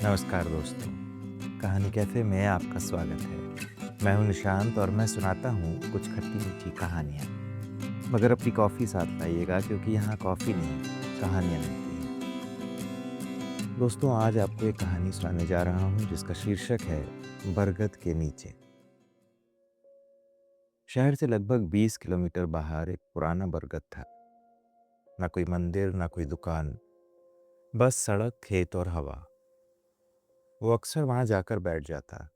नमस्कार दोस्तों, कहानी कैफ़े में आपका स्वागत है। मैं हूं निशांत और मैं सुनाता हूं कुछ खट्टी-मीठी कहानियाँ। मगर अपनी कॉफ़ी साथ लाइएगा क्योंकि यहाँ कॉफ़ी नहीं, कहानियाँ मिलती हैं। दोस्तों, आज आपको एक कहानी सुनाने जा रहा हूं जिसका शीर्षक है बरगद के नीचे। शहर से लगभग 20 किलोमीटर बाहर एक पुराना बरगद था। ना कोई मंदिर, ना कोई दुकान, बस सड़क, खेत और हवा। वो अक्सर वहाँ जाकर बैठ जाता।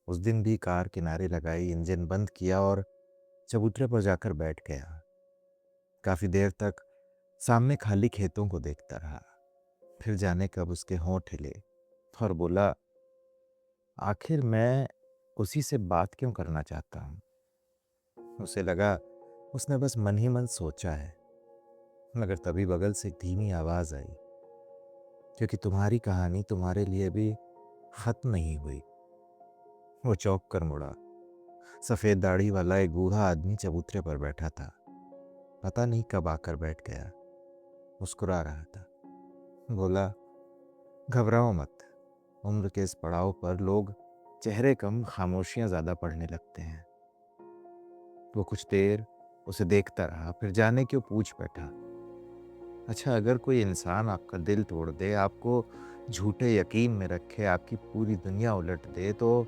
उस दिन भी कार किनारे लगाई, इंजन बंद किया और चबूतरे पर जाकर बैठ गया। काफी देर तक सामने खाली खेतों को देखता रहा। फिर जाने कब उसके होंठ हिले और बोला, आखिर मैं उसी से बात क्यों करना चाहता हूँ। उसे लगा उसने बस मन ही मन सोचा है। मगर तभी बगल से एक धीमी आवाज आई, क्योंकि तुम्हारी कहानी तुम्हारे लिए भी खत्म नहीं हुई। वो चौंक कर मुड़ा। सफेद दाढ़ी वाला एक बूढ़ा आदमी चबूतरे पर बैठा था। पता नहीं कब आकर बैठ गया। मुस्कुरा रहा था। बोला, घबराओ मत। उम्र के इस पड़ाव पर लोग चेहरे कम, खामोशियां ज्यादा पढ़ने लगते हैं। वो कुछ देर उसे देखता रहा, फिर जाने क्यों पूछ बैठा, अच्छा, अगर कोई इंसान आपका दिल तोड़ दे, आपको झूठे यकीन में रखे, आपकी पूरी दुनिया उलट दे, तो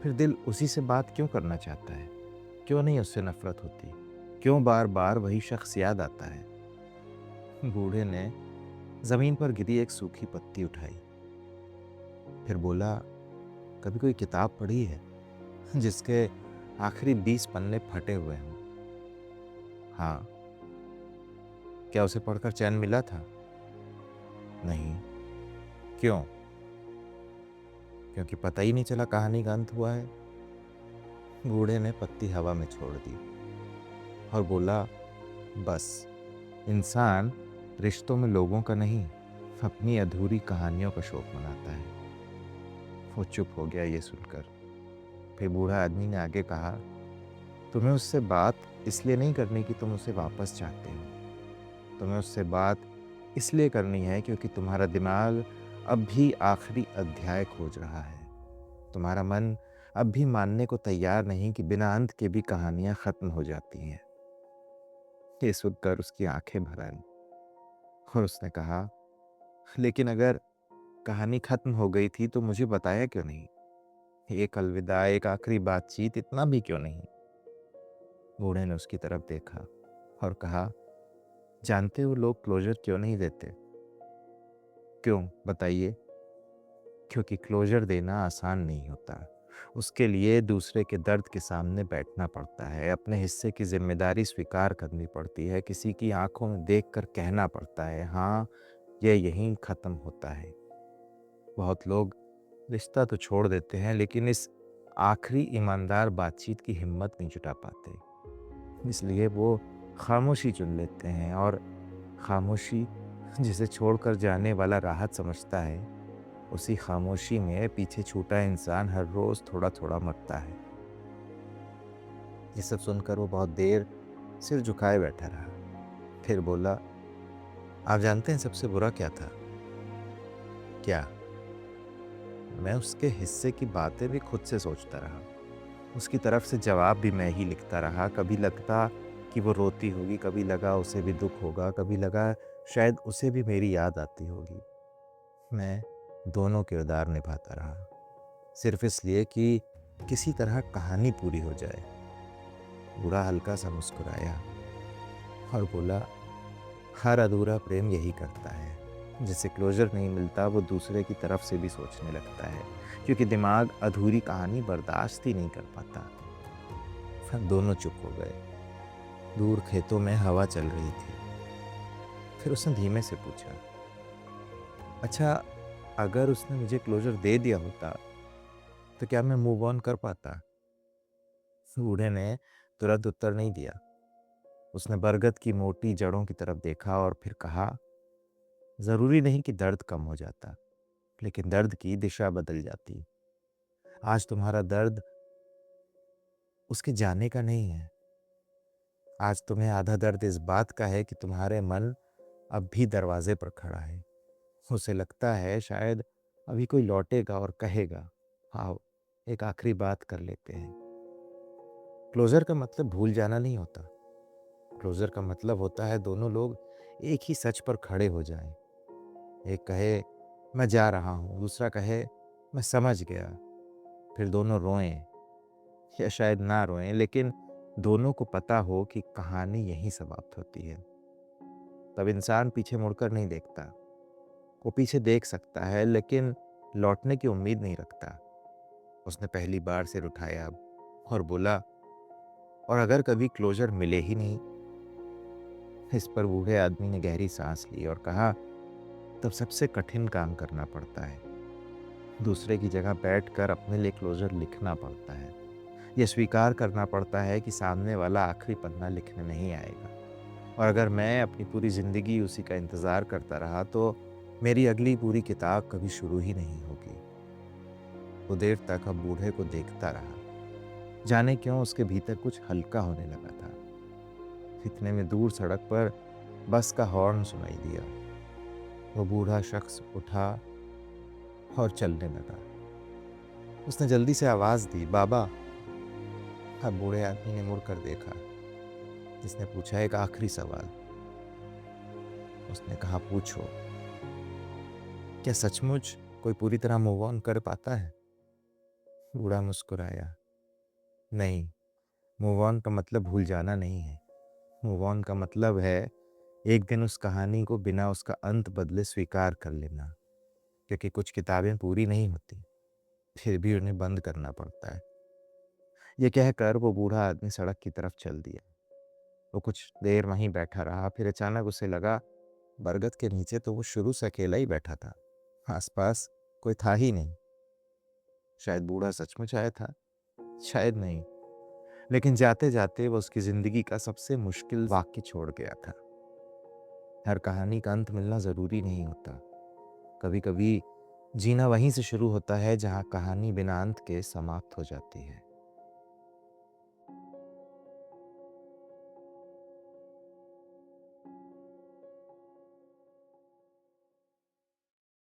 फिर दिल उसी से बात क्यों करना चाहता है? क्यों नहीं उससे नफरत होती? क्यों बार बार वही शख्स याद आता है? बूढ़े ने जमीन पर गिरी एक सूखी पत्ती उठाई। फिर बोला, कभी कोई किताब पढ़ी है जिसके आखिरी 20 पन्ने फटे हुए हों? हाँ। क्या उसे पढ़कर चैन मिला था? नहीं। क्यों? क्योंकि पता ही नहीं चला कहानी का अंत हुआ है। बूढ़े ने पत्ती हवा में छोड़ दी और बोला, बस, इंसान रिश्तों में लोगों का नहीं, अपनी अधूरी कहानियों का शोक मनाता है। वो चुप हो गया ये सुनकर। फिर बूढ़ा आदमी ने आगे कहा, तुम्हें उससे बात इसलिए नहीं करनी कि तुम उसे वापस चाहते हो। तुम्हें उससे बात इसलिए करनी है क्योंकि तुम्हारा दिमाग अब भी आखिरी अध्याय खोज रहा है। तुम्हारा मन अब भी मानने को तैयार नहीं कि बिना अंत के भी कहानियां खत्म हो जाती हैं। ये सुनकर उसकी आंखें भर आईं और उसने कहा, लेकिन अगर कहानी खत्म हो गई थी तो मुझे बताया क्यों नहीं? एक अलविदा, एक आखिरी बातचीत, इतना भी क्यों नहीं? बूढ़े ने उसकी तरफ देखा और कहा, जानते हो लोग क्लोजर क्यों नहीं देते? क्यों, बताइए। क्योंकि क्लोजर देना आसान नहीं होता। उसके लिए दूसरे के दर्द के सामने बैठना पड़ता है, अपने हिस्से की जिम्मेदारी स्वीकार करनी पड़ती है, किसी की आंखों में देखकर कहना पड़ता है, हाँ, यह यहीं खत्म होता है। बहुत लोग रिश्ता तो छोड़ देते हैं, लेकिन इस आखिरी ईमानदार बातचीत की हिम्मत नहीं जुटा पाते। इसलिए वो खामोशी चुन लेते हैं, और खामोशी जिसे छोड़कर जाने वाला राहत समझता है, उसी खामोशी में पीछे छूटा इंसान हर रोज थोड़ा थोड़ा मरता है। ये सब सुनकर वो बहुत देर सिर झुकाए बैठा रहा। फिर बोला, आप जानते हैं सबसे बुरा क्या था? क्या? मैं उसके हिस्से की बातें भी खुद से सोचता रहा। उसकी तरफ से जवाब भी मैं ही लिखता रहा। कभी लगता कि वो रोती होगी, कभी लगा उसे भी दुख होगा, कभी लगा शायद उसे भी मेरी याद आती होगी। मैं दोनों किरदार निभाता रहा, सिर्फ इसलिए कि किसी तरह कहानी पूरी हो जाए। बूढ़ा हल्का सा मुस्कुराया और बोला, हर अधूरा प्रेम यही करता है। जिसे क्लोजर नहीं मिलता वो दूसरे की तरफ से भी सोचने लगता है, क्योंकि दिमाग अधूरी कहानी बर्दाश्त ही नहीं कर पाता। फिर दोनों चुप हो गए। दूर खेतों में हवा चल रही थी। फिर उसने धीमे से पूछा, अच्छा, अगर उसने मुझे क्लोजर दे दिया होता तो क्या मैं मूव ऑन कर पाता? बूढ़े ने तुरंत उत्तर नहीं दिया। उसने बरगद की मोटी जड़ों की तरफ देखा और फिर कहा, जरूरी नहीं कि दर्द कम हो जाता, लेकिन दर्द की दिशा बदल जाती। आज तुम्हारा दर्द उसके जाने का नहीं है। आज तुम्हें आधा दर्द इस बात का है कि तुम्हारे मन अब भी दरवाजे पर खड़ा है। उसे लगता है शायद अभी कोई लौटेगा और कहेगा, आओ एक आखिरी बात कर लेते हैं। क्लोज़र का मतलब भूल जाना नहीं होता। क्लोज़र का मतलब होता है दोनों लोग एक ही सच पर खड़े हो जाएँ। एक कहे, मैं जा रहा हूँ, दूसरा कहे, मैं समझ गया। फिर दोनों रोएँ या शायद ना रोएँ, लेकिन दोनों को पता हो कि कहानी यहीं समाप्त होती है। तब इंसान पीछे मुड़कर नहीं देखता। वो पीछे देख सकता है, लेकिन लौटने की उम्मीद नहीं रखता। उसने पहली बार सिर उठाया और बोला, और अगर कभी क्लोज़र मिले ही नहीं? इस पर बूढ़े आदमी ने गहरी सांस ली और कहा, तब सबसे कठिन काम करना पड़ता है। दूसरे की जगह बैठकर अपने लिए क्लोज़र लिखना पड़ता है। ये स्वीकार करना पड़ता है कि सामने वाला आखिरी पन्ना लिखने नहीं आएगा। और अगर मैं अपनी पूरी ज़िंदगी उसी का इंतज़ार करता रहा, तो मेरी अगली पूरी किताब कभी शुरू ही नहीं होगी। वो देर तक अब बूढ़े को देखता रहा। जाने क्यों उसके भीतर कुछ हल्का होने लगा था। इतने में दूर सड़क पर बस का हॉर्न सुनाई दिया। वो बूढ़ा शख्स उठा और चलने लगा। उसने जल्दी से आवाज़ दी, बाबा। अब बूढ़े आदमी ने मुड़कर देखा। जिसने पूछा एक आखिरी सवाल। उसने कहा, पूछो। क्या सचमुच कोई पूरी तरह मूव ऑन कर पाता है? बूढ़ा मुस्कुराया, नहीं, मूव ऑन का मतलब भूल जाना नहीं है। मूव ऑन का मतलब है एक दिन उस कहानी को बिना उसका अंत बदले स्वीकार कर लेना। क्योंकि कुछ किताबें पूरी नहीं होती, फिर भी उन्हें बंद करना पड़ता है। ये कहकर वो बूढ़ा आदमी सड़क की तरफ चल दिया। वो कुछ देर वहीं बैठा रहा, फिर अचानक उसे लगा, बरगद के नीचे तो वो शुरू से अकेला ही बैठा था। आसपास कोई था ही नहीं। शायद बूढ़ा सचमुच आया था, शायद नहीं। लेकिन जाते जाते वो उसकी जिंदगी का सबसे मुश्किल वाक्य छोड़ गया था। हर कहानी का अंत मिलना जरूरी नहीं होता। कभी कभी जीना वहीं से शुरू होता है जहां कहानी बिना अंत के समाप्त हो जाती है।